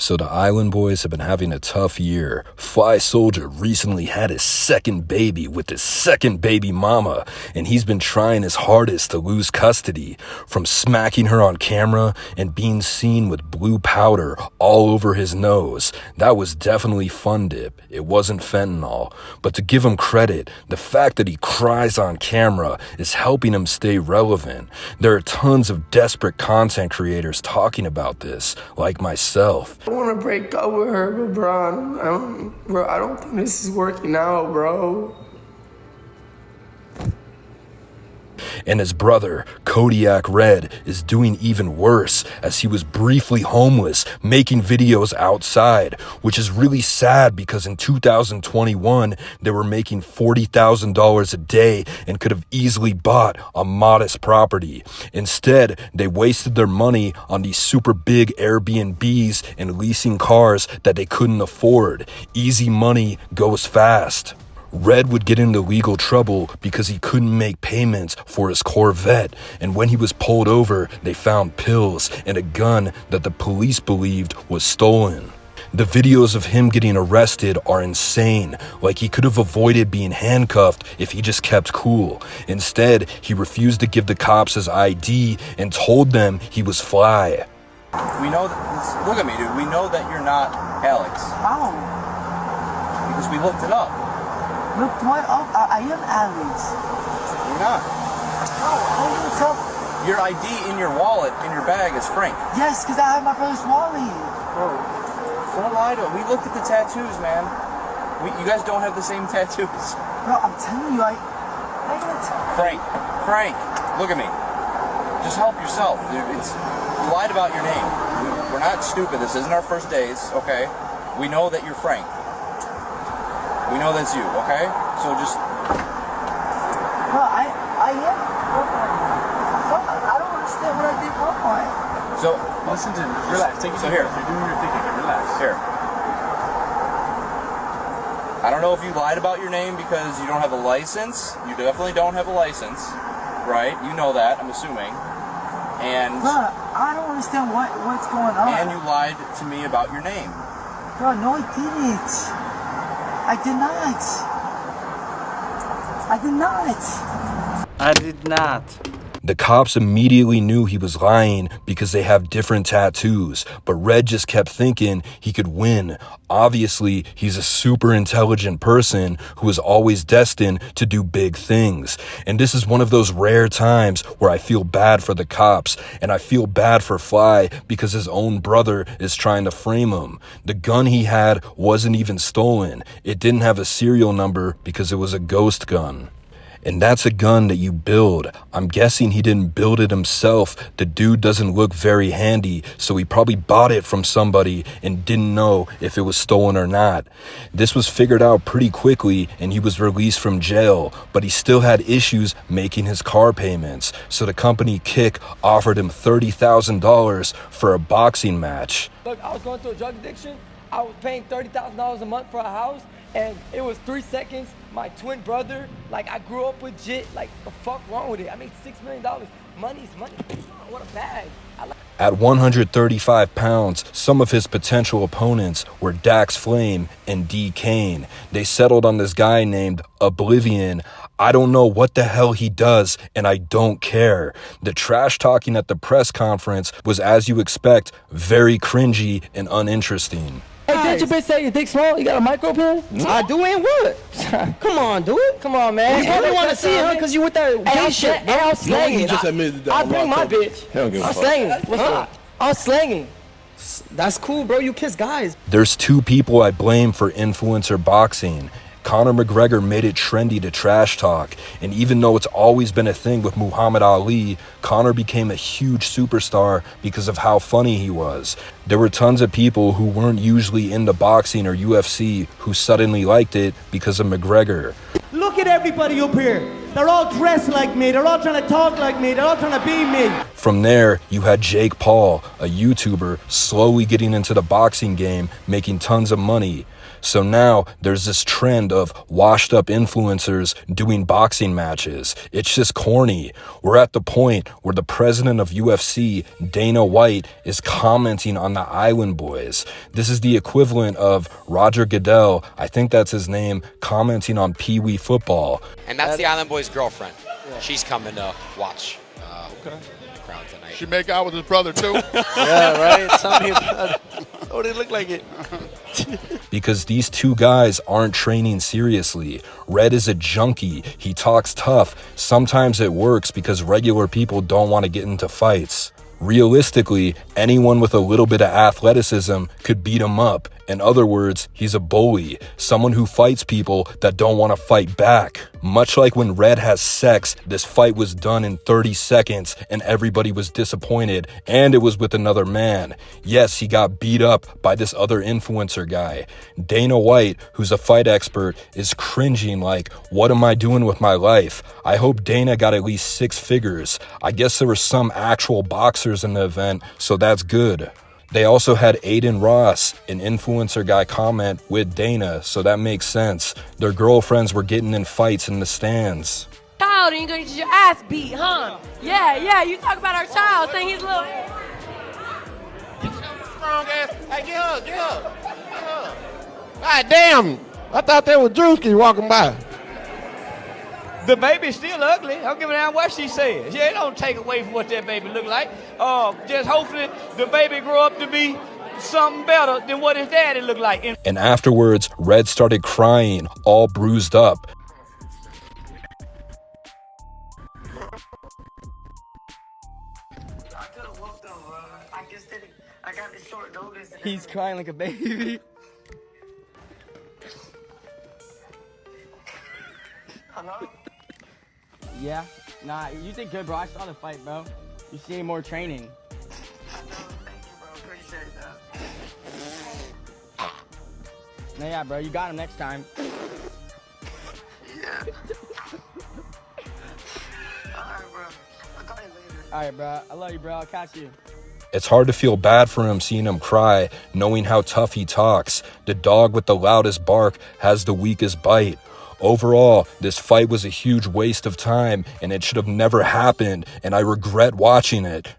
So the Island Boys have been having a tough year. Fly Soldier recently had his second baby with his second baby mama, and he's been trying his hardest to lose custody, from smacking her on camera and being seen with blue powder all over his nose. That was definitely fun dip. It wasn't fentanyl. But to give him credit, the fact that he cries on camera is helping him stay relevant. There are tons of desperate content creators talking about this, like myself. I want to break up with her, but bro, I don't think this is working out, bro. And his brother, Kodiak Red, is doing even worse, as he was briefly homeless, making videos outside, which is really sad because in 2021, they were making $40,000 a day and could have easily bought a modest property. Instead, they wasted their money on these super big Airbnbs and leasing cars that they couldn't afford. Easy money goes fast. Red would get into legal trouble because he couldn't make payments for his Corvette, and when he was pulled over, they found pills and a gun that the police believed was stolen. The videos of him getting arrested are insane, like he could have avoided being handcuffed if he just kept cool. Instead, he refused to give the cops his ID and told them he was Fly. We know that, look at me, dude, we know that you're not Alex. How? Because we looked it up. Look what up? I am Alex. You're not. How you tell? Your ID in your wallet, in your bag, is Frank. Yes, because I have my brother's wallet. Bro, don't lie to him. We looked at the tattoos, man. You guys don't have the same tattoos. Bro, I'm telling you, Frank, look at me. Just help yourself, dude. You lied about your name. We're not stupid. This isn't our first days, okay? We know that you're Frank. We know that's you, okay? So just... Bro, I am. I don't understand what I did wrong. So... Listen to me. Relax. Take it. So here. You're doing your thinking. Relax. Here. I don't know if you lied about your name because you don't have a license. You definitely don't have a license, right? You know that, I'm assuming. And... Bro, I don't understand what's going on. And you lied to me about your name. Bro, no, I didn't. I did not. I did not. The cops immediately knew he was lying because they have different tattoos, but Red just kept thinking he could win. Obviously, he's a super intelligent person who is always destined to do big things. And this is one of those rare times where I feel bad for the cops, and I feel bad for Fly because his own brother is trying to frame him. The gun he had wasn't even stolen. It didn't have a serial number because it was a ghost gun. And that's a gun that you build. I'm guessing he didn't build it himself. The dude doesn't look very handy, so he probably bought it from somebody and didn't know if it was stolen or not. This was figured out pretty quickly and he was released from jail, but he still had issues making his car payments. So the company Kick offered him $30,000 for a boxing match. Look, I was going through a drug addiction. I was paying $30,000 a month for a house, and it was 3 seconds. My twin brother, like, I grew up with Jit. Like, the fuck wrong with it? I made $6 million. Money's money. What a bag. At 135 pounds, some of his potential opponents were Dax Flame and D. Kane. They settled on this guy named Oblivion. I don't know what the hell he does, and I don't care. The trash talking at the press conference was, as you expect, very cringy and uninteresting. Hey, did your bitch say your dick small? You got a micro pill? I do ain't what? Come on, dude. Come on, man. You probably want to see her because you with that gay shit. Hey, I'm slanging. He just admitted that. I bring my bitch. I'm slanging. What's up? I'm slanging. That's cool, bro. You kiss guys. There's two people I blame for influencer boxing. Conor McGregor made it trendy to trash talk, and even though it's always been a thing with Muhammad Ali, Conor became a huge superstar because of how funny he was. There were tons of people who weren't usually into boxing or UFC who suddenly liked it because of McGregor. Look at everybody up here. They're all dressed like me. They're all trying to talk like me. They're all trying to be me. From there, you had Jake Paul, a YouTuber, slowly getting into the boxing game, making tons of money. So now there's this trend of washed up influencers doing boxing matches. It's just corny. We're at the point where the president of UFC, Dana White, is commenting on the Island Boys. This is the equivalent of Roger Goodell, I think that's his name, commenting on Pee Wee football. And that's the Island Boy's girlfriend. Yeah. She's coming to watch Crown tonight. She make out with his brother too. Yeah, right? Tell me about it. Oh, they look like it. Because these two guys aren't training seriously. Red is a junkie. He talks tough. Sometimes it works because regular people don't want to get into fights. Realistically, anyone with a little bit of athleticism could beat him up. In other words, he's a bully, someone who fights people that don't want to fight back. Much like when Red has sex, this fight was done in 30 seconds and everybody was disappointed, and it was with another man. Yes, he got beat up by this other influencer guy. Dana White, who's a fight expert, is cringing like, what am I doing with my life? I hope Dana got at least 6 figures. I guess there were some actual boxers in the event, so that's good. They also had Aiden Ross, an influencer guy, comment with Dana, so that makes sense. Their girlfriends were getting in fights in the stands. Child, and you're gonna get your ass beat, huh? Yeah, you talk about our child, saying he's little. Strong ass. Hey, get up. God damn. I thought that was Drewski walking by. The baby's still ugly. I don't give a damn what she says. Yeah, it don't take away from what that baby look like. Just hopefully the baby grow up to be something better than what his daddy looked like. And afterwards, Red started crying, all bruised up. He's crying like a baby. Hello? Yeah. Nah, you did good, bro. I saw the fight, bro. You should need more training. Thank you, bro. Appreciate that. No, yeah, bro. You got him next time. Yeah. Alright, bro. I'll call you later. Alright, bro. I love you, bro. I'll catch you. It's hard to feel bad for him seeing him cry, knowing how tough he talks. The dog with the loudest bark has the weakest bite. Overall, this fight was a huge waste of time, and it should have never happened, and I regret watching it.